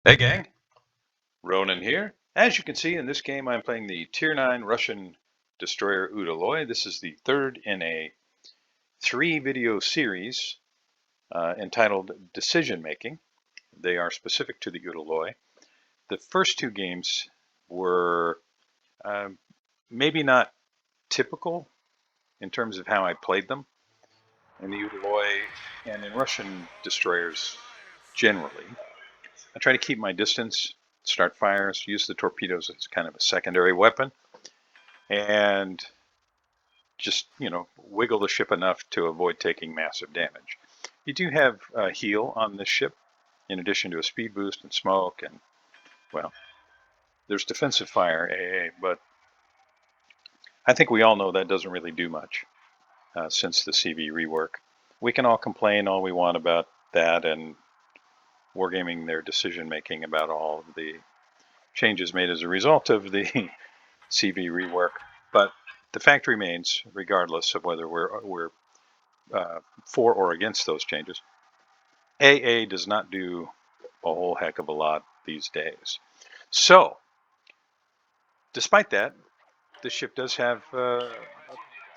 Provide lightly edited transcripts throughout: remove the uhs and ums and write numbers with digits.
Hey gang, Ronan here. As you can see in this game, I'm playing the Tier 9 Russian destroyer Udaloi. This is the third in a 3-video series entitled Decision Making. They are specific to the Udaloi. The first two games were maybe not typical in terms of how I played them in the Udaloi and in Russian destroyers generally. I try to keep my distance, start fires, use the torpedoes as kind of a secondary weapon, and just, wiggle the ship enough to avoid taking massive damage. You do have a heal on this ship, in addition to a speed boost and smoke, and, well, there's defensive fire, AA, but I think we all know that doesn't really do much since the CV rework. We can all complain all we want about that and wargaming their decision making about all of the changes made as a result of the CV rework, but the fact remains, regardless of whether we're for or against those changes, AA does not do a whole heck of a lot these days. So, despite that, the ship does have a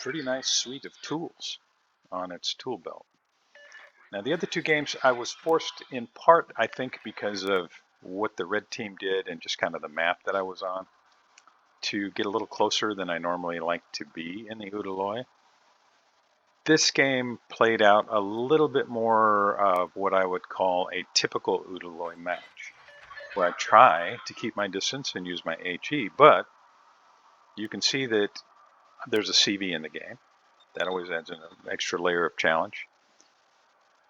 pretty nice suite of tools on its tool belt. Now, the other two games, I was forced in part, I think, because of what the red team did and just kind of the map that I was on, to get a little closer than I normally like to be in the Udaloi. This game played out a little bit more of what I would call a typical Udaloi match, where I try to keep my distance and use my HE, but you can see that there's a CV in the game. That always adds an extra layer of challenge.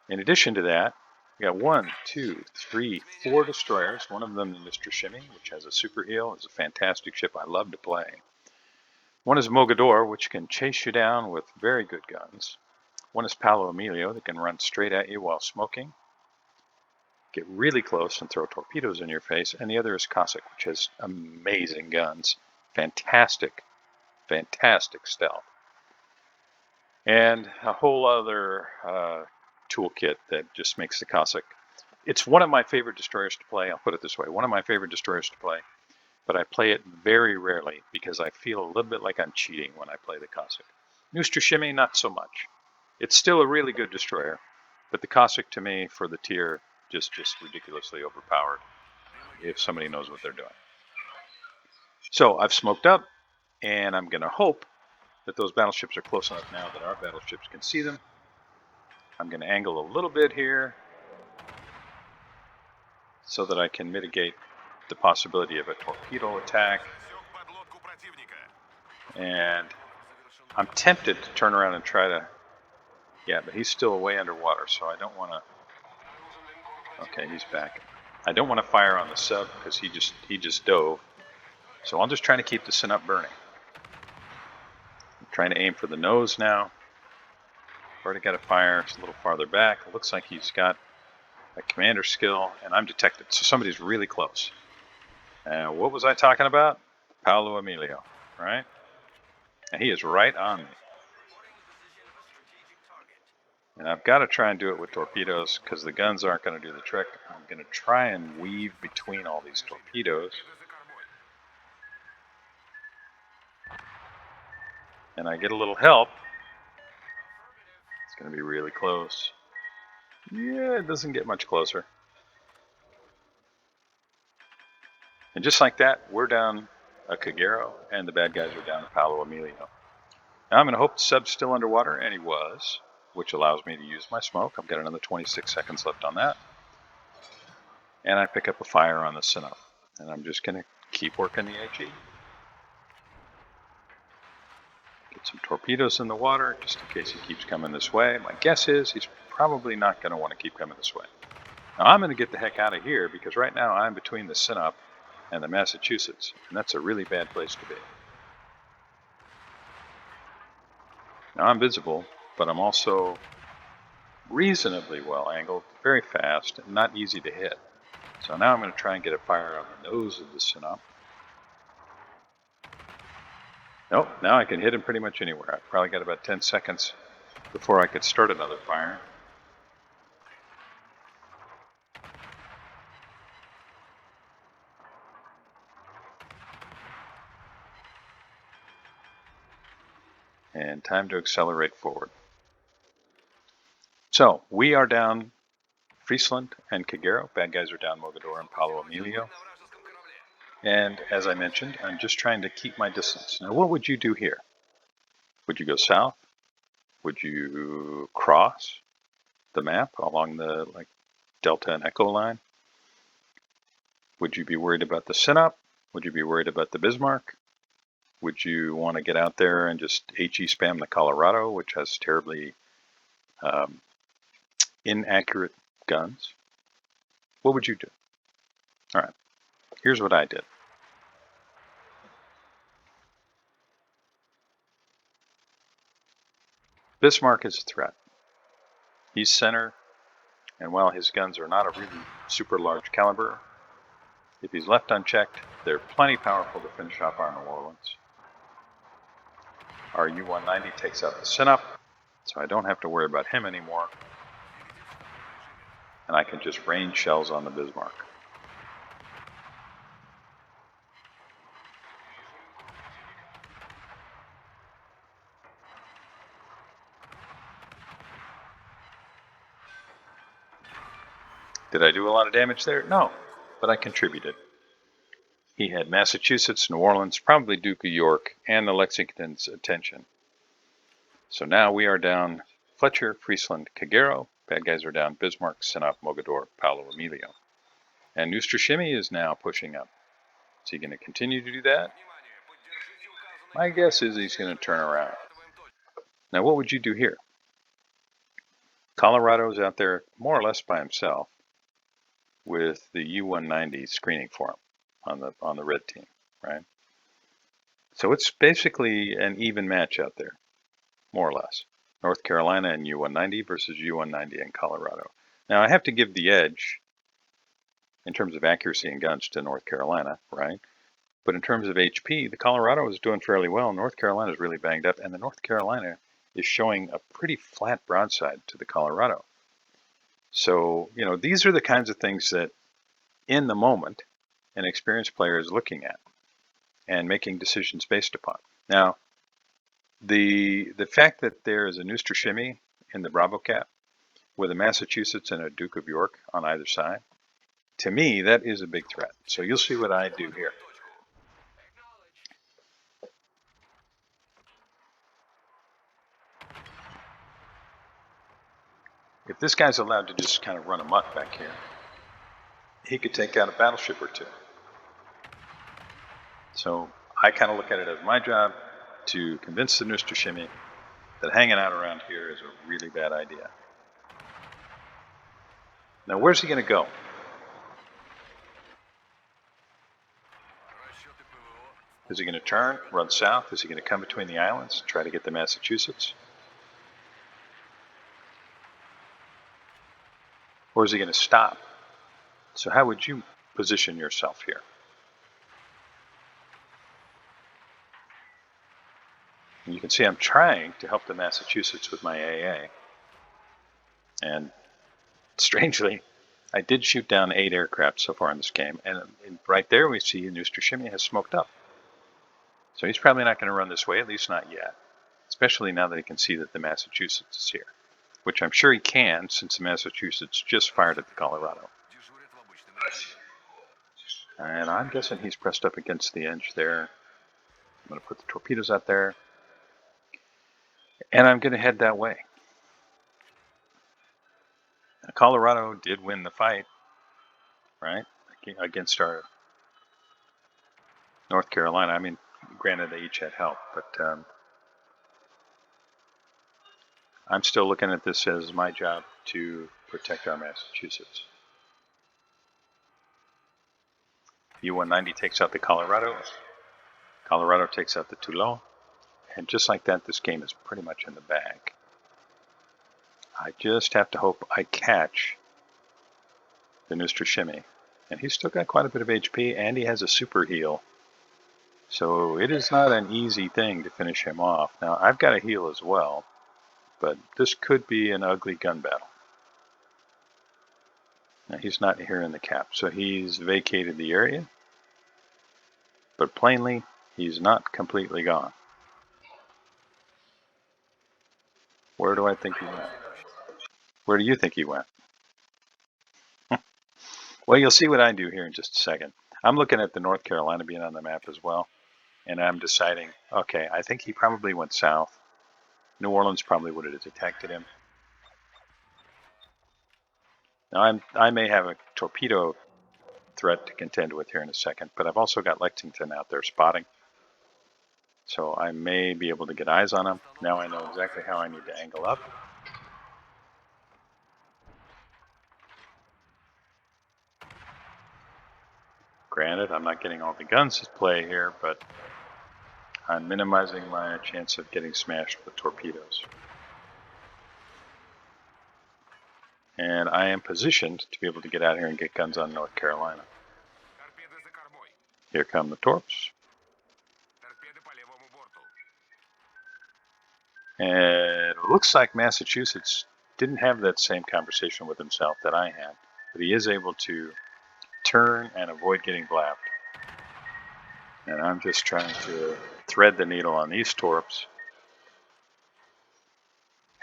In addition to that, we got 1, 2, 3, 4 destroyers. One of them, Mr. Shimmy, which has a super heal. It's a fantastic ship I love to play. One is Mogador, which can chase you down with very good guns. One is Paolo Emilio, that can run straight at you while smoking, get really close and throw torpedoes in your face. And the other is Cossack, which has amazing guns. Fantastic, fantastic stealth. And a whole other toolkit that just makes the Cossack. It's one of my favorite destroyers to play. I'll put it this way. One of my favorite destroyers to play. But I play it very rarely because I feel a little bit like I'm cheating when I play the Cossack. Mr. Shimmy, not so much. It's still a really good destroyer, but the Cossack to me for the tier just ridiculously overpowered if somebody knows what they're doing. So I've smoked up, and I'm going to hope that those battleships are close enough now that our battleships can see them. I'm going to angle a little bit here so that I can mitigate the possibility of a torpedo attack. And I'm tempted to turn around and try to, but he's still way underwater, so I don't want to, okay, he's back. I don't want to fire on the sub because he just dove. So I'm just trying to keep the Sinop burning. I'm trying to aim for the nose now. Already got a fire, it's a little farther back. It looks like he's got a commander skill, and I'm detected, so somebody's really close. What was I talking about? Paolo Emilio, right? And he is right on me. And I've got to try and do it with torpedoes because the guns aren't going to do the trick. I'm going to try and weave between all these torpedoes. And I get a little help. It's going to be really close. Yeah, it doesn't get much closer. And just like that, we're down a Kagero, and the bad guys are down a Paolo Emilio. Now I'm going to hope the sub's still underwater, and he was, which allows me to use my smoke. I've got another 26 seconds left on that. And I pick up a fire on the Sinop. And I'm just going to keep working the HE. Get some torpedoes in the water, just in case he keeps coming this way. My guess is he's probably not going to want to keep coming this way. Now I'm going to get the heck out of here, because right now I'm between the Sinop and the Massachusetts, and that's a really bad place to be. Now I'm visible, but I'm also reasonably well angled, very fast, and not easy to hit. So now I'm going to try and get a fire on the nose of the Sinop. Nope, now I can hit him pretty much anywhere. I've probably got about 10 seconds before I could start another fire. And time to accelerate forward. So we are down Friesland and Kagero. Bad guys are down Mogador and Palo Emilio. And as I mentioned, I'm just trying to keep my distance. Now, what would you do here? Would you go south? Would you cross the map along the Delta and Echo line? Would you be worried about the Sinop? Would you be worried about the Bismarck? Would you want to get out there and just HE spam the Colorado, which has terribly inaccurate guns? What would you do? All right, here's what I did. Bismarck is a threat. He's center, and while his guns are not a really super large caliber, if he's left unchecked, they're plenty powerful to finish off our New Orleans. Our U-190 takes out the Sinop, so I don't have to worry about him anymore. And I can just rain shells on the Bismarck. Did I do a lot of damage there? No, but I contributed. He had Massachusetts, New Orleans, probably Duke of York, and the Lexington's attention. So now we are down Fletcher, Friesland, Kagero. Bad guys are down Bismarck, Sinop, Mogador, Palo Emilio. And Neustrashimy is now pushing up. Is he going to continue to do that? My guess is he's going to turn around. Now, what would you do here? Colorado's out there more or less by himself with the U-190 screening for him on the red team, right? So it's basically an even match out there, more or less. North Carolina and U-190 versus U-190 and Colorado. Now, I have to give the edge in terms of accuracy and guns to North Carolina, right? But in terms of HP, the Colorado is doing fairly well. North Carolina is really banged up, and the North Carolina is showing a pretty flat broadside to the Colorado. So, you know, these are the kinds of things that in the moment an experienced player is looking at and making decisions based upon. Now, the fact that there is a Neustrashimy in the Bravo Cap with a Massachusetts and a Duke of York on either side, to me, that is a big threat. So you'll see what I do here. If this guy's allowed to just kind of run amok back here, he could take out a battleship or two. So I kind of look at it as my job to convince the Neustrashimy that hanging out around here is a really bad idea. Now, where's he going to go? Is he going to turn, run south? Is he going to come between the islands, try to get the Massachusetts? Or is he going to stop? So how would you position yourself here? And you can see I'm trying to help the Massachusetts with my AA. And strangely, I did shoot down 8 aircraft so far in this game. And right there we see Neustrashimy has smoked up. So he's probably not going to run this way, at least not yet. Especially now that he can see that the Massachusetts is here. Which I'm sure he can, since the Massachusetts just fired at the Colorado. And I'm guessing he's pressed up against the edge there. I'm going to put the torpedoes out there. And I'm going to head that way. Now, Colorado did win the fight, right, against our North Carolina. I mean, granted, they each had help, but I'm still looking at this as my job to protect our Massachusetts. U-190 takes out the Colorado. Colorado takes out the Toulon. And just like that, this game is pretty much in the bag. I just have to hope I catch the Neustrashimy. And he's still got quite a bit of HP, and he has a super heal. So it is not an easy thing to finish him off. Now, I've got a heal as well, but this could be an ugly gun battle. Now, he's not here in the cap, so he's vacated the area. But plainly, he's not completely gone. Where do I think he went? Where do you think he went? Well, you'll see what I do here in just a second. I'm looking at the North Carolina being on the map as well, and I'm deciding, okay, I think he probably went south. New Orleans probably would have detected him. Now, I may have a torpedo threat to contend with here in a second, but I've also got Lexington out there spotting. So I may be able to get eyes on him. Now I know exactly how I need to angle up. Granted, I'm not getting all the guns at play here, but I'm minimizing my chance of getting smashed with torpedoes. And I am positioned to be able to get out here and get guns on North Carolina. Here come the torps. And it looks like Massachusetts didn't have that same conversation with himself that I had, but he is able to turn and avoid getting blapped. And I'm just trying to thread the needle on these torps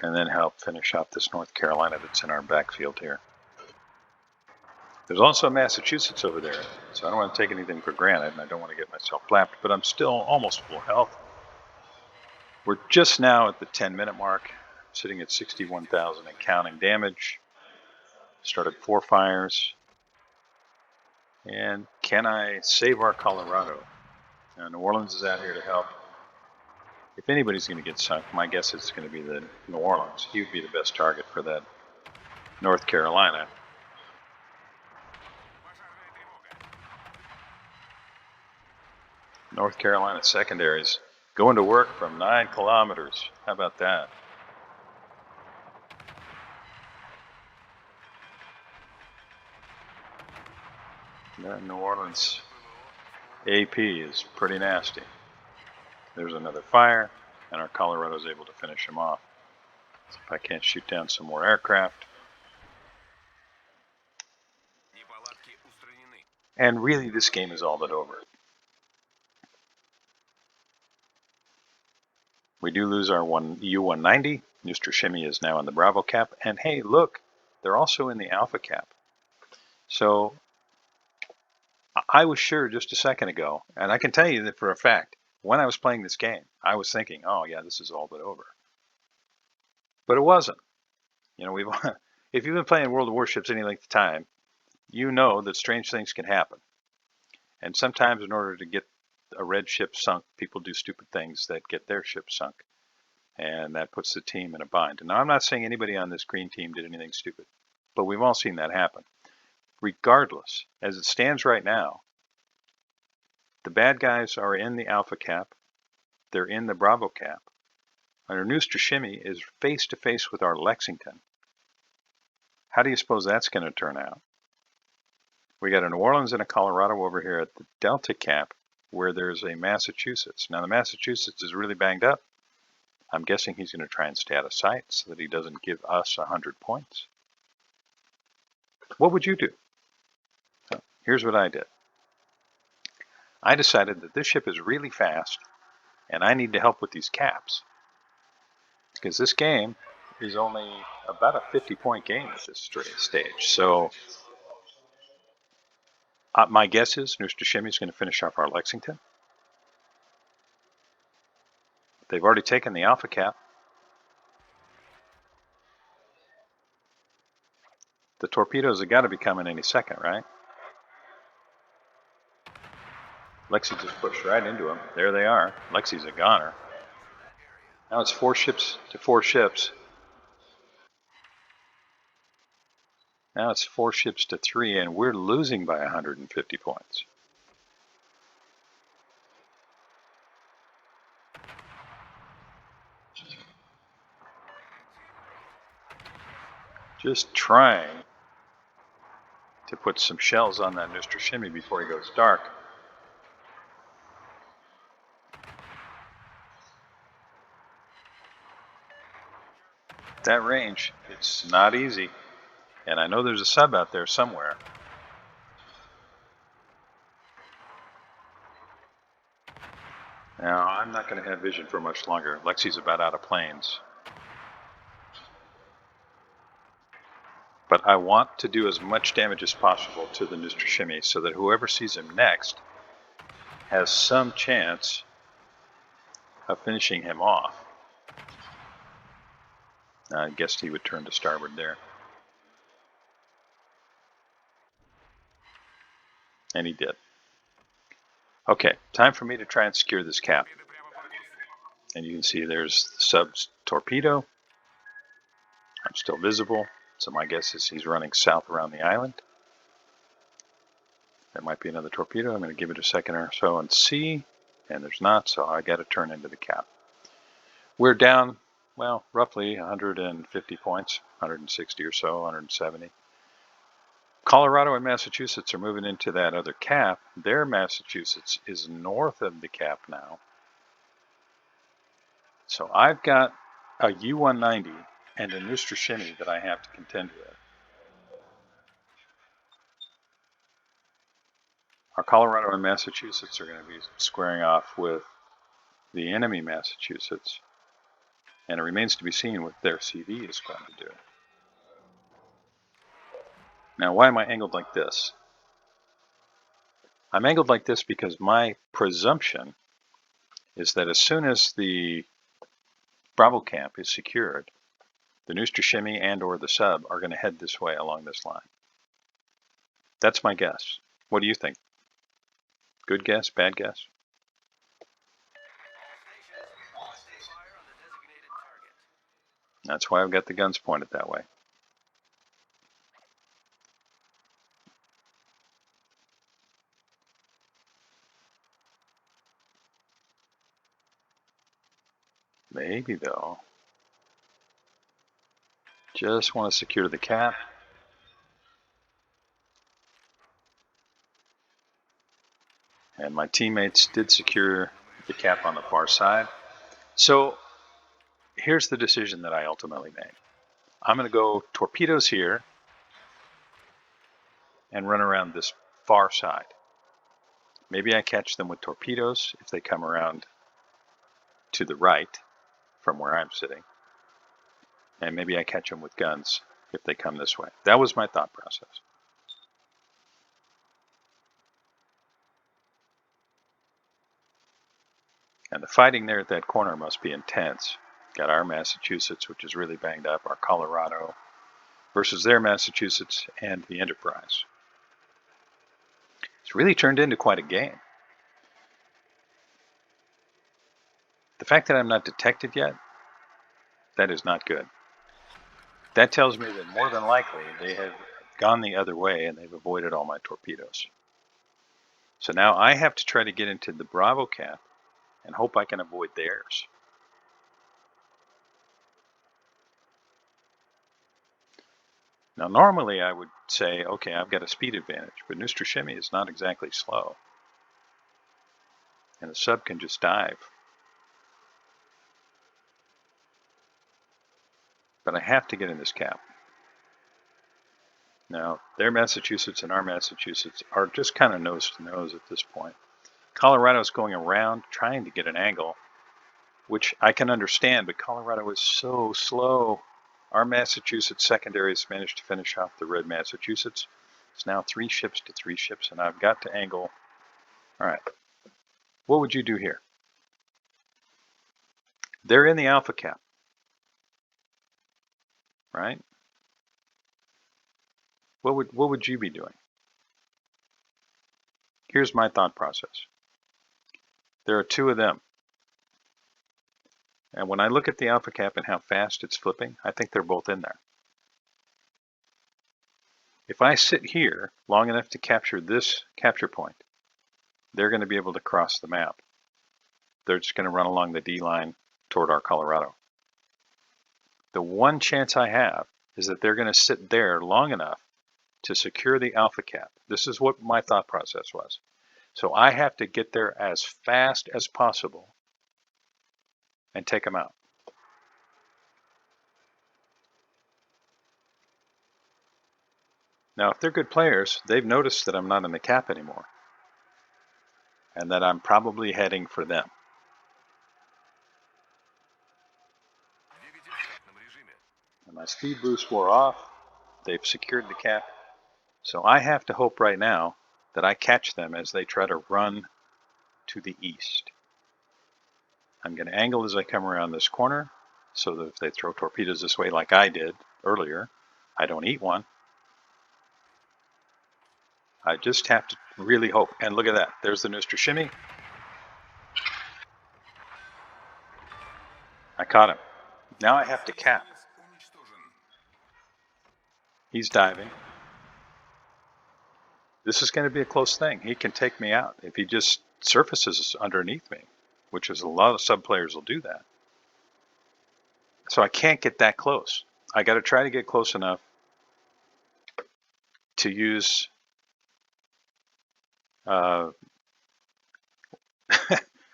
and then help finish out this North Carolina that's in our backfield here. There's also Massachusetts over there, so I don't want to take anything for granted, and I don't want to get myself blapped, but I'm still almost full health. We're just now at the 10-minute mark, sitting at 61,000 and counting damage. Started 4 fires. And can I save our Colorado? Now, New Orleans is out here to help. If anybody's going to get sunk, my guess is going to be the New Orleans. He would be the best target for that North Carolina. North Carolina secondaries going to work from 9 kilometers. How about that? That New Orleans AP is pretty nasty. There's another fire, and our Colorado's able to finish him off. So if I can't shoot down some more aircraft. And really, this game is all but over. We do lose our U-190. Neustrashimy is now in the Bravo cap. And hey, look, they're also in the Alpha cap. So I was sure just a second ago, and I can tell you that for a fact, when I was playing this game, I was thinking, oh yeah, this is all but over. But it wasn't. You know, if you've been playing World of Warships any length of time, you know that strange things can happen. And sometimes in order to get a red ship sunk, people do stupid things that get their ship sunk. And that puts the team in a bind. And now I'm not saying anybody on this green team did anything stupid, but we've all seen that happen. Regardless, as it stands right now, the bad guys are in the Alpha cap. They're in the Bravo cap. Our Neustrashimy is face to face with our Lexington. How do you suppose that's going to turn out? We got a New Orleans and a Colorado over here at the Delta cap, where there's a Massachusetts. Now the Massachusetts is really banged up. I'm guessing he's going to try and stay out of sight so that he doesn't give us 100 points. What would you do? So here's what I did. I decided that this ship is really fast and I need to help with these caps. Because this game is only about a 50-point game at this stage. So my guess is Neustrashimy is going to finish off our Lexington. They've already taken the Alpha cap. The torpedoes have got to be coming any second, right? Lexi just pushed right into them. There they are. Lexi's a goner. Now it's 4 ships to 4 ships. Now it's 4 ships to 3, and we're losing by 150 points. Just trying to put some shells on that Neustrashimy before he goes dark. That range, it's not easy. And I know there's a sub out there somewhere. Now, I'm not going to have vision for much longer. Lexi's about out of planes. But I want to do as much damage as possible to the Neustrashimi so that whoever sees him next has some chance of finishing him off. I guessed he would turn to starboard there. And he did. Okay, time for me to try and secure this cap. And you can see there's the sub's torpedo. I'm still visible, so my guess is he's running south around the island. There might be another torpedo. I'm going to give it a second or so and see. And there's not, so I got to turn into the cap. We're down, well, roughly 150 points, 160 or so, 170. Colorado and Massachusetts are moving into that other cap. Their Massachusetts is north of the cap now. So I've got a U-190 and a Neustrashimi that I have to contend with. Our Colorado and Massachusetts are going to be squaring off with the enemy Massachusetts. And it remains to be seen what their CV is going to do. Now, why am I angled like this? I'm angled like this because my presumption is that as soon as the Bravo camp is secured, the Neustrashimi and or the sub are going to head this way along this line. That's my guess. What do you think? Good guess? Bad guess? That's why I've got the guns pointed that way. Maybe though. Just want to secure the cap. And my teammates did secure the cap on the far side. So here's the decision that I ultimately made. I'm going to go torpedoes here and run around this far side. Maybe I catch them with torpedoes if they come around to the right from where I'm sitting. And maybe I catch them with guns if they come this way. That was my thought process. And the fighting there at that corner must be intense. Got our Massachusetts, which is really banged up, our Colorado, versus their Massachusetts and the Enterprise. It's really turned into quite a game. The fact that I'm not detected yet, that is not good. That tells me that more than likely they have gone the other way and they've avoided all my torpedoes. So now I have to try to get into the Bravo cap and hope I can avoid theirs. Now normally I would say, okay, I've got a speed advantage, but Neustrashimi is not exactly slow. And the sub can just dive. But I have to get in this cap. Now, their Massachusetts and our Massachusetts are just kind of nose to nose at this point. Colorado's going around trying to get an angle, which I can understand, but Colorado is so slow. Our Massachusetts secondaries managed to finish off the red Massachusetts. It's now 3 ships to 3 ships, and I've got to angle. All right, what would you do here? They're in the alpha cap, right? What would you be doing? Here's my thought process. There are 2 of them. And when I look at the alpha cap and how fast it's flipping, I think they're both in there. If I sit here long enough to capture this capture point, they're going to be able to cross the map. They're just going to run along the D line toward our Colorado. The one chance I have is that they're going to sit there long enough to secure the alpha cap. This is what my thought process was. So I have to get there as fast as possible and take them out. Now, if they're good players, they've noticed that I'm not in the cap anymore and that I'm probably heading for them. And my speed boost wore off. they've secured the cap. So I have to hope right now that I catch them as they try to run to the east. I'm going to angle as I come around this corner so that if they throw torpedoes this way like I did earlier, I don't eat one. I just have to really hope. And look at that. There's the Nostra Shimmy. I caught him. Now I have to cap. He's diving. This is going to be a close thing. He can take me out if he just surfaces underneath me, which is a lot of sub players will do that. So I can't get that close. I got to try to get close enough to use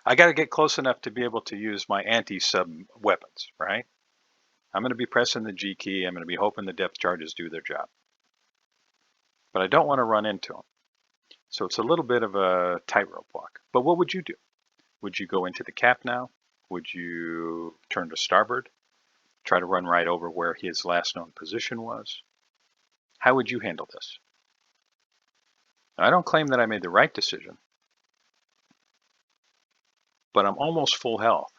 I got to get close enough to be able to use my anti-sub weapons, right? I'm going to be pressing the G key. I'm going to be hoping the depth charges do their job. But I don't want to run into them. So it's a little bit of a tightrope walk. But what would you do? Would you go into the cap now? Would you turn to starboard? Try to run right over where his last known position was? How would you handle this? I don't claim that I made the right decision, but I'm almost full health.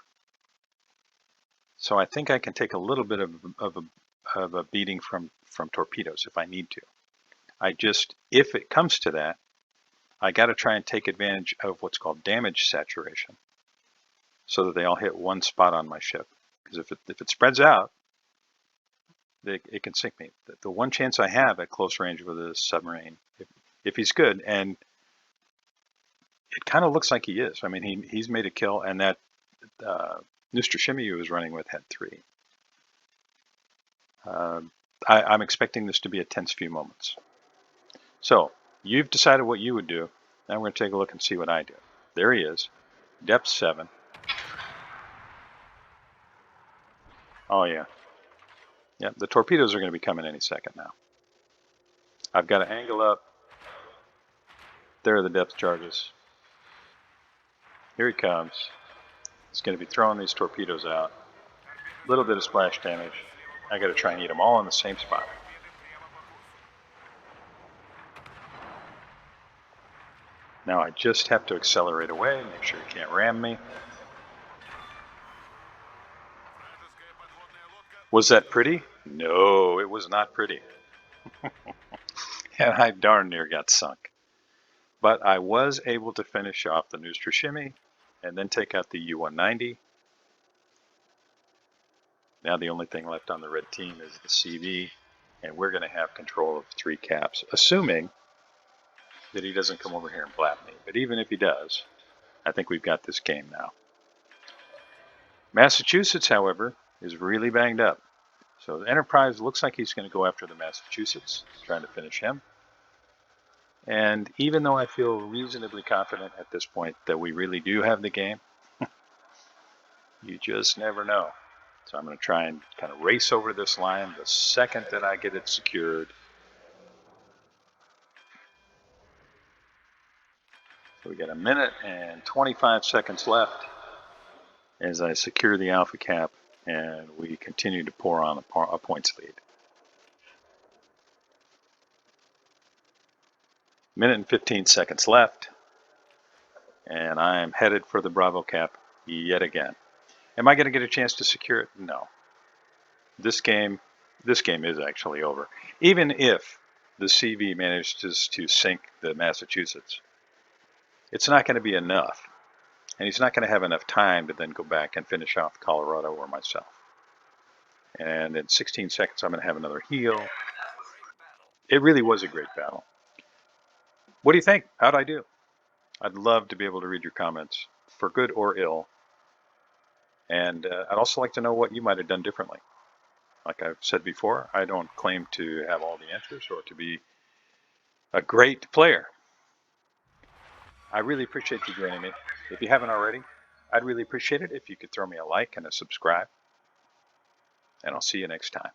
So I think I can take a little bit of a beating from torpedoes if I need to. If it comes to that, I got to try and take advantage of what's called damage saturation so that they all hit one spot on my ship. Because if it spreads out, it can sink me. The one chance I have at close range with a submarine, if he's good, and it kind of looks like he is. I mean, he's made a kill, and that Nostra Shimmy he was running with had 3. I'm expecting this to be a tense few moments. So you've decided what you would do. Now we're going to take a look and see what I do. There he is, depth 7. Oh yeah. Yeah, the torpedoes are going to be coming any second now. I've got to angle up. There are the depth charges. Here he comes. He's going to be throwing these torpedoes out. A little bit of splash damage. I got to try and eat them all in the same spot. Now I just have to accelerate away, make sure he can't ram me. Was that pretty? No, it was not pretty. And I darn near got sunk. But I was able to finish off the Nostra Shimmy and then take out the U-190. Now the only thing left on the red team is the CV, and we're going to have control of 3 caps, assuming that he doesn't come over here and blap me. But even if he does, I think we've got this game now. Massachusetts, however, is really banged up. So the Enterprise looks like he's going to go after the Massachusetts, trying to finish him. And even though I feel reasonably confident at this point that we really do have the game, you just never know. So I'm going to try and kind of race over this line the second that I get it secured. So we got 1 minute and 25 seconds left as I secure the Alpha Cap, and we continue to pour on a points lead. 1 minute and 15 seconds left, and I'm headed for the Bravo Cap yet again. Am I going to get a chance to secure it? No. This game is actually over. Even if the CV manages to sink the Massachusetts, it's not going to be enough. And he's not going to have enough time to then go back and finish off Colorado or myself. And in 16 seconds, I'm going to have another heal. It really was a great battle. What do you think? How'd I do? I'd love to be able to read your comments, for good or ill. And I'd also like to know what you might have done differently. Like I've said before, I don't claim to have all the answers or to be a great player. I really appreciate you joining me. If you haven't already, I'd really appreciate it if you could throw me a like and a subscribe. And I'll see you next time.